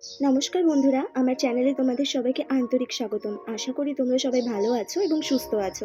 নমস্কার বন্ধুরা, আমার চ্যানেলে তোমাদের সবাইকে আন্তরিক স্বাগতম। আশা করি তোমরা সবাই ভালো আছো এবং সুস্থ আছো।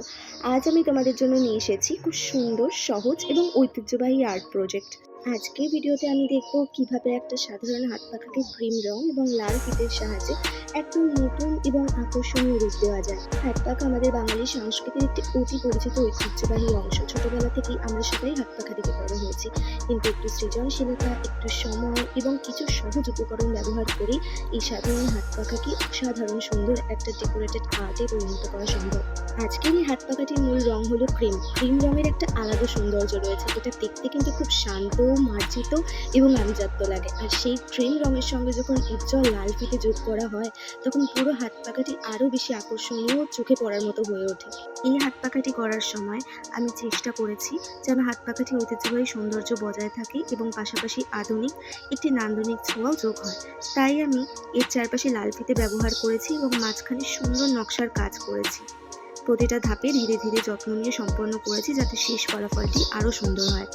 আজ আমি তোমাদের জন্য নিয়ে এসেছি খুব সুন্দর, সহজ এবং ঐতিহ্যবাহী আর্ট প্রজেক্ট। আজকের ভিডিওতে আমি দেখব কিভাবে একটা সাধারণ হাত পাখাকে ক্রিম রং এবং লাল ফিতের সাহায্যে একদম নতুন এবং আকর্ষণীয় রূপ দেওয়া যায়। হাত পাখা আমাদের বাঙালি সংস্কৃতির একটি অতি পরিচিত ঐতিহ্যবাহী অংশ। ছোটবেলা থেকেই আমরা সবাই হাত পাখা থেকে বড় হয়েছি, কিন্তু একটু সৃজনশীলতা, একটু সময় এবং কিছু সহজ উপকরণ ব্যবহার করে এই সাধারণ হাত পাখাকে অসাধারণ সুন্দর একটা ডেকোরেটেড আর্টে পরিণত করা সম্ভব। আজকের এই হাত পাখাটির মূল রং হলো ক্রিম। ক্রিম রঙের একটা আলাদা সৌন্দর্য রয়েছে, এটা দেখতে কিন্তু খুব শান্ত, মার্জিত এবং আভিজাত্য লাগে। আর সেই ক্রিম রঙের সঙ্গে যখন উজ্জ্বল লাল ফিতে যোগ করা হয়, তখন পুরো হাত পাখাটি আরও বেশি আকর্ষণীয় ও চোখে পড়ার মতো হয়ে ওঠে। এই হাত পাখাটি করার সময় আমি চেষ্টা করেছি যেন হাত পাখাটি ঐতিহ্যবাহী সৌন্দর্য বজায় থাকে এবং পাশাপাশি আধুনিক একটি নান্দনিক ছোঁয়াও যোগ হয়। তাই আমি এর চারপাশে লাল ফিতে ব্যবহার করেছি এবং মাঝখানে সুন্দর নকশার কাজ করেছি। প্রতিটা ধাপে ধীরে ধীরে যত্ন নিয়ে সম্পন্ন করেছি যাতে শেষ ফলাফলটি আরও সুন্দর হয়।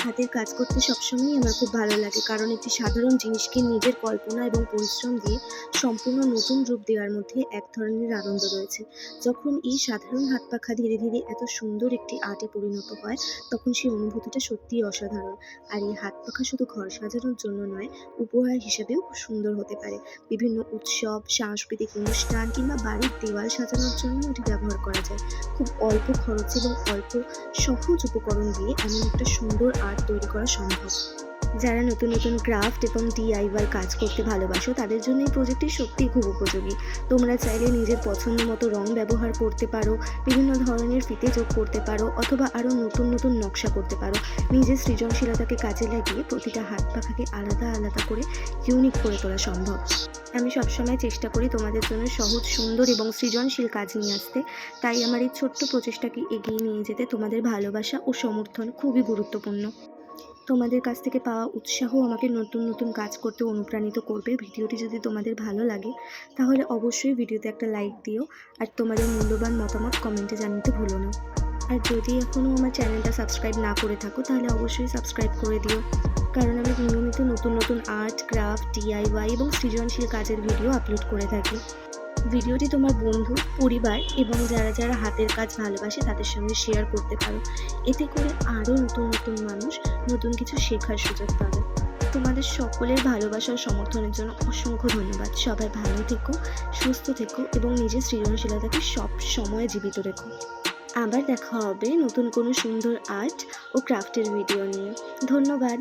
হাতের কাজ করতে সবসময়ই আমার খুব ভালো লাগে, কারণ একটি সাধারণ জিনিসকে নিজের কল্পনা এবং পরিশ্রম দিয়ে সম্পূর্ণ নতুন রূপ দেওয়ার মধ্যে এক ধরনের আনন্দ রয়েছে। যখন এই সাধারণ হাত পাখা ধীরে ধীরে এত সুন্দর একটি আর্টে পরিণত হয়, তখন সেই অনুভূতিটা সত্যিই অসাধারণ। আর এই হাত পাখা শুধু ঘর সাজানোর জন্য নয়, উপহার হিসেবেও খুব সুন্দর হতে পারে। বিভিন্ন উৎসব, সাংস্কৃতিক অনুষ্ঠান কিংবা বাড়ির দেওয়াল সাজানোর জন্য এটি ব্যবহার করা যায়। খুব অল্প খরচে এবং অল্প সহজ উপকরণ দিয়ে এমন একটা সুন্দর আর্ট তৈরি করা সম্ভব। যারা নতুন নতুন ক্রাফট এবং ডিআইওয়াই কাজ করতে ভালোবাসো, তাদের জন্য এই প্রজেক্টটি সত্যিই খুব উপযোগী। তোমরা চাইলে নিজের পছন্দ মতো রং ব্যবহার করতে পারো, বিভিন্ন ধরনের ফিতে যোগ করতে পারো, অথবা আরও নতুন নতুন নকশা করতে পারো। নিজের সৃজনশীলতাকে কাজে লাগিয়ে প্রতিটা হাত পাখাকে আলাদা আলাদা করে ইউনিক করে তোলা সম্ভব। আমি সবসময় চেষ্টা করি তোমাদের জন্য সহজ, সুন্দর এবং সৃজনশীল কাজ নিয়ে আসতে। তাই আমার এই ছোট্ট প্রচেষ্টাকে এগিয়ে নিয়ে যেতে তোমাদের ভালোবাসা ও সমর্থন খুবই গুরুত্বপূর্ণ। তোমাদের কাছ থেকে পাওয়া উৎসাহ আমাকে নতুন নতুন কাজ করতে অনুপ্রাণিত করবে। ভিডিওটি যদি তোমাদের ভালো লাগে, তাহলে অবশ্যই ভিডিওতে একটা লাইক দিও, আর তোমাদের মূল্যবান মতামত কমেন্টে জানাতে ভুলো না। আর যদি এখনও আমার চ্যানেলটা সাবস্ক্রাইব না করে থাকো, তাহলে অবশ্যই সাবস্ক্রাইব করে দিও, কারণ আমি নিয়মিত নতুন নতুন আর্ট, ক্রাফট, ডিআইওয়াই এবং সৃজনশীল কাজের ভিডিও আপলোড করে থাকি। ভিডিওটি তোমার বন্ধু, পরিবার এবং যারা যারা হাতের কাজ ভালোবাসে তাদের সঙ্গে শেয়ার করতে পারো। এতে করে আরও নতুন নতুন মানুষ নতুন কিছু শেখার সুযোগ পাবে। তোমাদের সকলের ভালোবাসা ও সমর্থনের জন্য অসংখ্য ধন্যবাদ। সবাই ভালো থেকো, সুস্থ থেকো এবং নিজের সৃজনশীলতাকে সব সময় জীবিত রেখো। আবার দেখা হবে নতুন কোনো সুন্দর আর্ট ও ক্রাফটের ভিডিও নিয়ে। ধন্যবাদ।